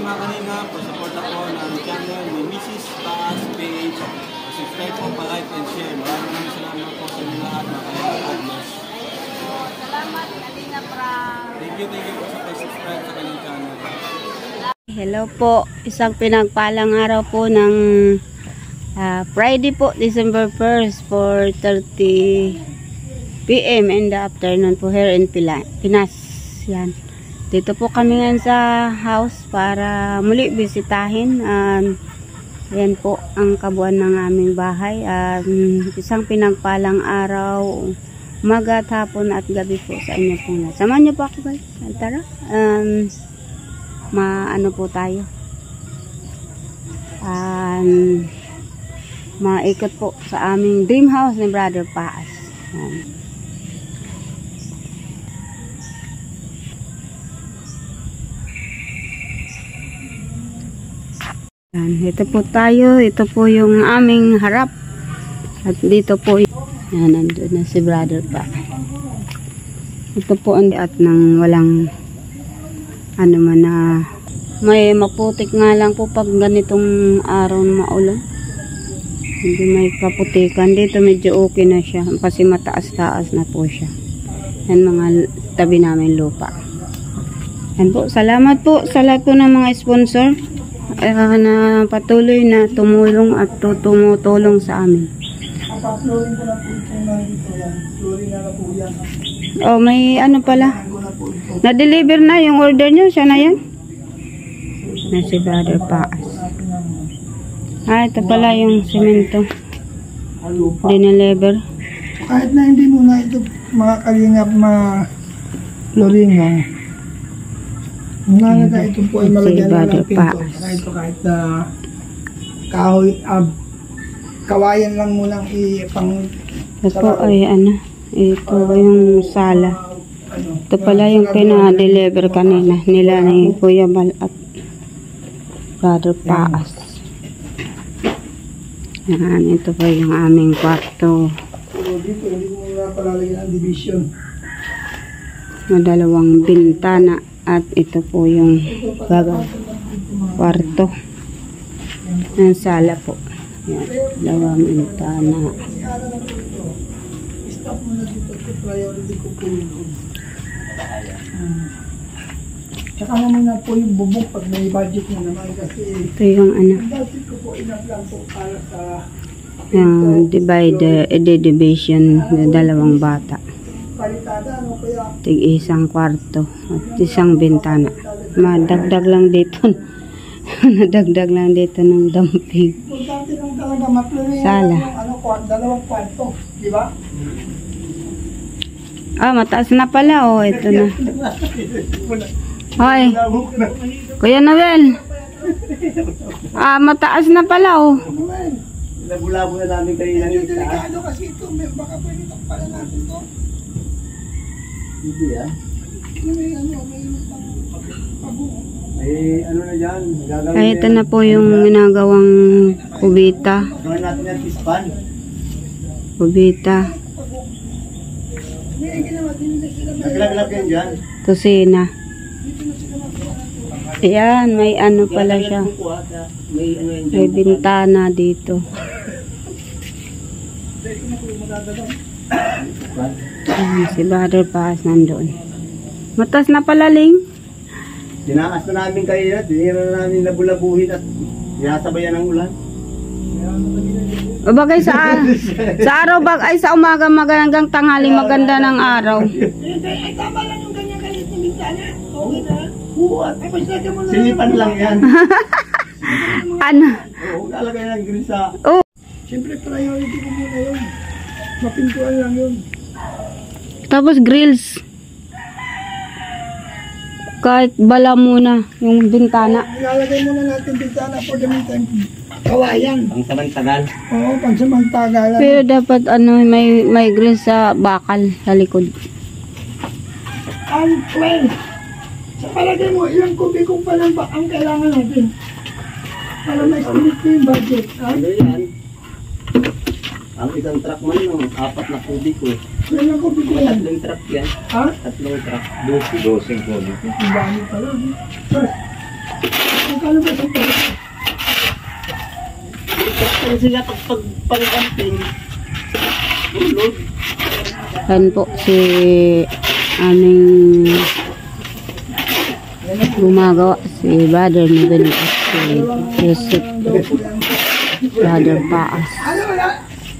mga kanina, support ako ng channel ni Mrs. Taas Page. Subscribe po, pa-like and share. Maraming salamat po sa inyo lahat, mga kanina. God bless. Salamat, Kalina Pra. Thank you po sa pag-subscribe sa kanyang channel. Hello po, isang pinagpalang araw po ng Friday po, December 1st, 4:30 PM in the afternoon po here in Pinas. Yan. Dito po kami ngayon sa house para muli bisitahin. Yan po ang kabuuan ng aming bahay. Isang pinagpalang araw, umaga at hapon at gabi po sa inyo po. Samahan niyo po ako guys. Tara. Maano po tayo. Maikot po sa aming dream house ni Brother Paas. Ito po tayo. Ito po yung aming harap. At dito po yan, nandun na si Brother Pa. Ito po ang at nang walang ano man na may maputik nga lang po pag ganitong araw na maulan. Hindi may kaputikan. Dito medyo okay na siya. Kasi mataas-taas na po siya. Yan mga tabi namin lupa. Yan po. Salamat po sa lahat po ng mga sponsor na patuloy na tumulong at tumutulong sa amin. Oh, may ano pala. Na-deliver na yung order nyo. Siya na yan. Na si Brother Paas. Ito pala yung semento. Dineliver. Kahit na hindi muna ito mga kalingap ma-loringan. Muna ito po ay malagyan na ng pinto. Kahit na kahoy, kawayan lang munang ipang... Ito po ay ano. Ito yung sala. Ito pala yung pina-deliver kanina nila ni Kuya Bal at Brother Paas. Yan, ito po yung aming kwarto. Dito, hindi mo muna palalagyan ang division. Dalawang bintana at ito po yung kwarto. Ang sala po. Yan, dalawang bintana. Stop mo na dito. Priority ko po yun. Saka naman na po yung bubuk pag may budget na naman kasi ito yung ano. ang budget ko po inaplan po para sa Yung division na dalawang bata. palitada, ano kaya Tig-isang kwarto at isang bintana. Madagdag lang dito. Nadagdag lang dito ng damping. importante lang talaga maplurihan Sala. yung dalawang kwarto, di ba? Mataas na pala. Oh, ito na. Hoy, Kuya Noel. Mataas na pala. Oh. Labo-labo na namin kanina ng itaas. Delikado kasi ito, baka pwede pala natin ito. Hindi May utang pag-uong. ano na dyan? Gagawin Ay, ito na po yung ginagawang kubita. gawin natin yung pispan. Kubita. May ginawa din na sila. Naglag-lag yan dyan. Kusina. Ayan, may ano pala siya. May ano yan May bintana dito. Ayan, si Brother Paas nandoon. Matas na pala, Ling. Dinaas na namin kanina. Dinira na namin labulabuhin at sinasabayan ng ulan. O bagay sa araw ay sa umaga hanggang tanghali maganda ng araw. Ay, tama lang yung ganyan-ganyan na bintana. Okay na. Buwan. Ay, pasyada mo na. Sinipan lang yan. Ano? Oo, lalagay ng grill sa... Oh, Siyempre, priority ko muna yun. Mapintuan lang yun. tapos grills. Kahit bala muna yung bintana. Ilalagay muna natin bintana for the meantime. Kawayan. Ang samantagal. Oo, pansamantagalan. Pero dapat ano may grills sa bakal sa likod. Ang 12. Sa palagay mo, ilang kubikong pa lang ba ang kailangan natin? Para ma-estimate ko yung budget. Ha? Ano yan? Ang isang truck man yung 4 na kubiko. Ilang kubiko yan? Tatlong truck yan. Ha? Tatlong truck. 12 kubiko. Ang dami pa lang. First, Magkano ba ito? Kasi sila pag-camping. Ulog. Yan po si aming gumagawa, si Brother Miguel at si Joseph, Brother Paas. Ano wala?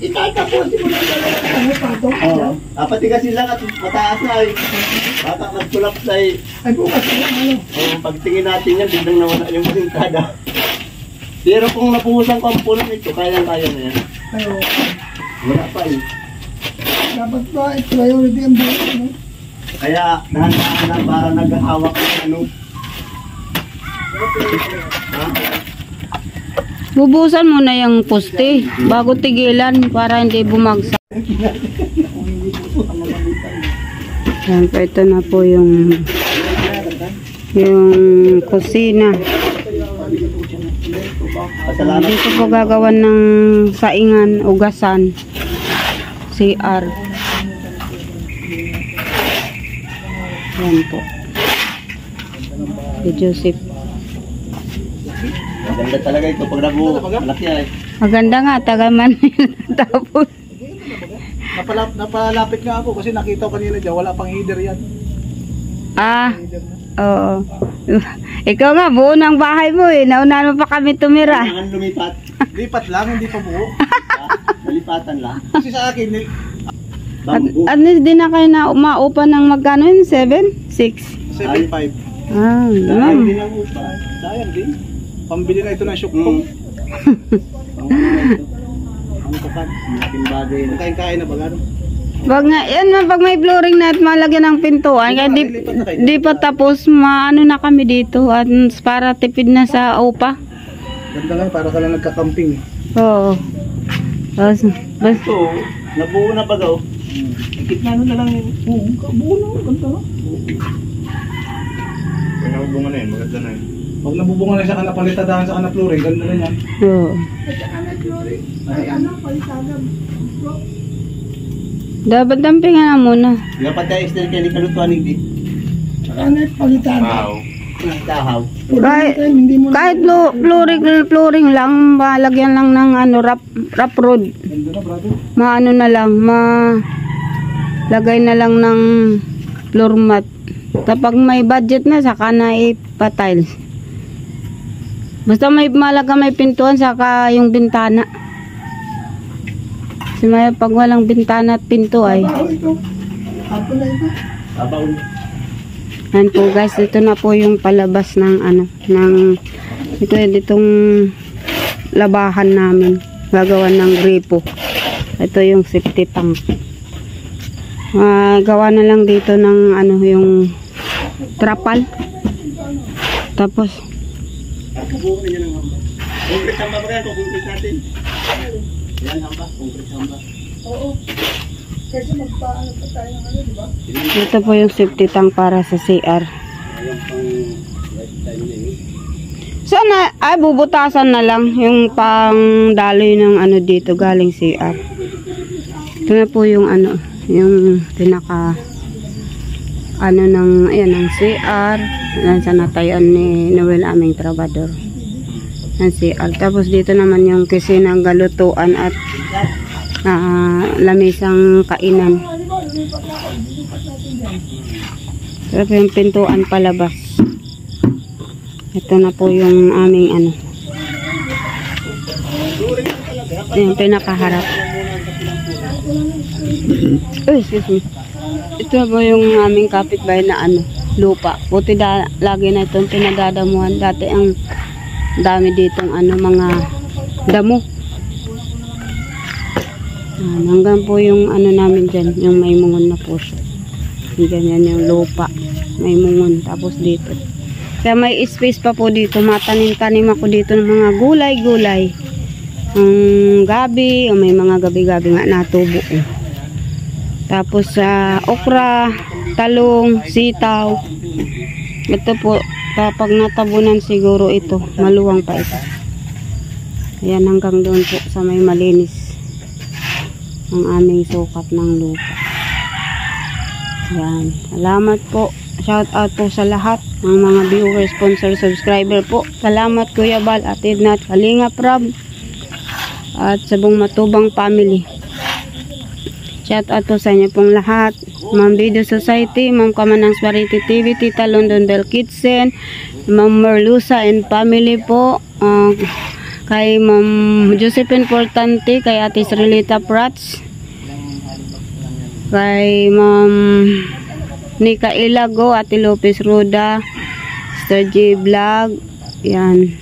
Itatapusin mo lang talaga patong. Oo. Pati kasi lang at mataas na ay. Baka nagtulap na ay. Ay bukas na ano. Pagtingin natin yan, biglang nawala yung sintada. Pero kung napuhusan ko ang puno nito, kayang-kaya na yan. Ayo. Wala pa eh. Dapat ba priority ang buhay ano? Kaya dahan-dahan na para naghahawak ng ano. Ha? Bubusan mo na yung poste bago tigilan para hindi bumagsak. Yan po, ito na po yung kusina. Pasalamat. Dito po gagawan ng saingan, ugasan, CR. Yan po. Si Joseph. Maganda talaga ito pag nabuo. Malaki ay. Maganda nga, taga Manila. Tapos, Napalapit nga ako kasi nakita ko kanina dyan, wala pang header yan. oo. Ikaw nga, buo ng bahay mo eh. Nauna mo pa kami tumira. Kailangan lumipat. Lipat lang, hindi pa buo. Nalipatan lang. Kasi sa akin, Banggo. At least di na kayo na maupa ng magkano yun? 7? 6? 7.5. Sayang Ma'am. din ang upa. Sayang din. Pambili na ito ng syukpong. Ang kakat. Malaking bagay na. Kain-kain na ba gano'n? Wag nga, yan man, pag may flooring na at malagyan ng pintuan, kaya di pa tapos, maano na kami dito at para tipid na sa upa. Ganda lang, para ka lang nagka-camping. Oo. Bas, Ito, nabuo na bagaw. Gitna na lang yun. Oo, buo na, ganda na. Kung nabubunga na yun, maganda na yun. Pag nabubungan na siya ka napalitadahan sa kanapluring, ganda na yan. oo. At saka kanapluring, ay ano, palitagan. Dapat dampingan na muna. Dapat tayo istil kayo ni kalutuan hindi. Ano, palitagan. Tahaw. Kahit flooring lang, malagyan lang ng ano, rough road. Ganda na, brother. Maano na lang, lagay na lang ng floor mat. Kapag may budget na, saka na ipa-tiles. Basta may pintuan, saka yung bintana. Kasi may pag walang bintana at pinto ay. Baho ito. Apo na ito. Abaw. Yan po guys, ito na po yung palabas ng ano, ditong labahan namin. Gagawan ng gripo. Ito yung safety tank. Gawa na lang dito ng ano, yung trapal. Tapos Bubuo na yan ang hamba. Concrete hamba ba kaya? Concrete natin. Yan hamba. Concrete hamba. Oo. Kasi magpaano pa tayo ng ano, di ba? ito po yung safety tank para sa CR. Ayan pang lifetime na yun. Sana ay bubutasan na lang yung pang daloy ng ano dito galing CR. Ito na po yung ano, yung pinaka ano ng ayan ng CR. Yan sa natayuan ni Noel aming trabador. Ang CR. Tapos dito naman yung kusinang galutuan at lamisang kainan. Ito po yung pintuan palabas. Ito na po yung aming ano. Yung pinakaharap. Oh, excuse me. Ito po yung aming kapitbahay na ano, lupa. Buti lagi na itong pinagdadamuhan. Dati ang dami ditong ano, mga damo. Hanggang po yung ano namin dyan, yung may mungon na puso. Ganyan yung lupa. May mungon. Tapos dito. Kaya may space pa po dito. Matanim-tanim ako dito ng mga gulay-gulay. Gabi. O may mga gabi-gabi nga natubo. Tapos okra, talong, sitaw. Ito po. Kapag natabunan siguro ito. Maluwang pa ito. Ayan hanggang doon po sa may malinis. Ang aming sukat ng lupa. Yan. Salamat po Shout out po sa lahat ng mga viewers, sponsor, subscriber po. Salamat Kuya Bal, Ate Edna, at Kalinga Prab, at sa buong Matubang family. Shout out po sa inyo pong lahat. Ma'am Video Society, Ma'am Kamanang Sparity TV, Tita London Bell Kitchen, Ma'am Merlusa and family po, kay Ma'am Josephine Portante, kay Ate Srilita Prats, kay Ma'am Nika Ilago, Ate Lopez Roda, Sister J Vlog, yan.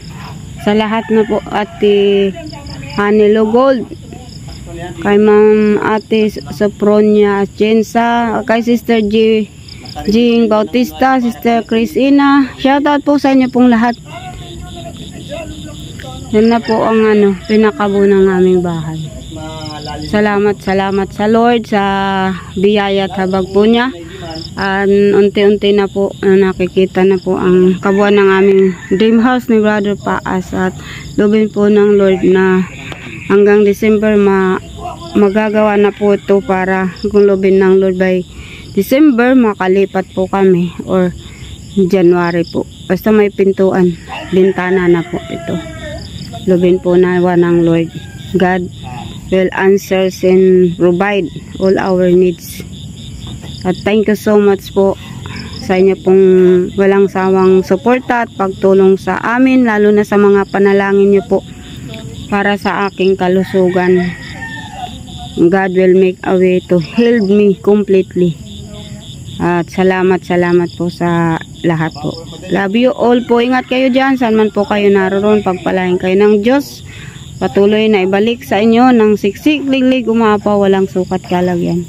Sa lahat na po, Ate Hanelo Gold, kay Ma'am Ate Sopronia Jensa, kay Sister Jing Bautista, Sister Crisina. Shoutout po sa inyo pong lahat. Yan na po ang pinakabuo ng aming bahay. Salamat sa Lord sa biyaya at habag po niya. Unti-unti na po nakikita na po ang kabuuan ng aming dream house ni Brother Paas, at lubin po ng Lord na hanggang December magagawa na po ito, para kung lubin ng Lord by December makalipat po kami, or January po. Basta may pintuan, bintana na po ito. Lubin po nawa ng Lord. God will answer and provide all our needs. At thank you so much po sa inyo pong walang sawang suporta at pagtulong sa amin, lalo na sa mga panalangin niyo po para sa aking kalusugan. God will make a way to heal me completely. At salamat po sa lahat po. Love you all po. Ingat kayo dyan, saan man po kayo naroon. Pagpalain kayo ng Diyos. Patuloy na ibalik sa inyo ng siksik, liglig, umapaw, walang sukat, kalagyan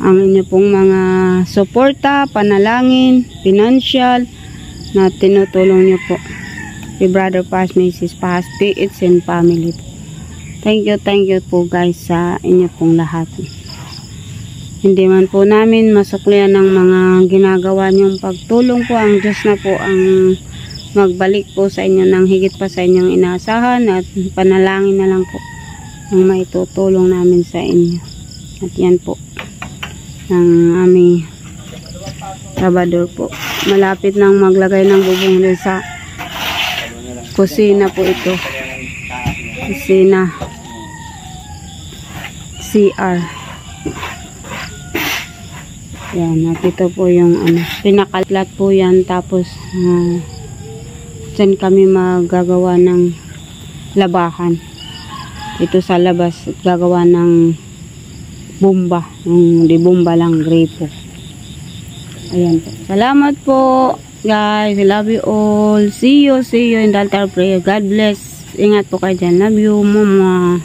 ang inyo pong mga suporta, panalangin, financial na tinutulong nyo po. Si Brother Paas, Mrs. Paas, PH and family. Thank you po guys sa inyo pong lahat. Hindi man po namin masuklian ng mga ginagawa nyong pagtulong po. Ang Diyos na po ang magbalik po sa inyo ng higit pa sa inyong inaasahan, at panalangin na lang po ang maitutulong namin sa inyo. At yan po ng aming Salvador po. Malapit nang maglagay ng bubong din sa kusina po ito. Kusina CR. Yan, at ito po yung pinakalat po yan. Tapos dyan kami magagawa ng labahan. Ito sa labas gagawa ng bomba, di bomba lang, gripo. Ayan po. Salamat po guys. I love you all. See you in the altar prayer. God bless. Ingat po kayo dyan. Love you, mama.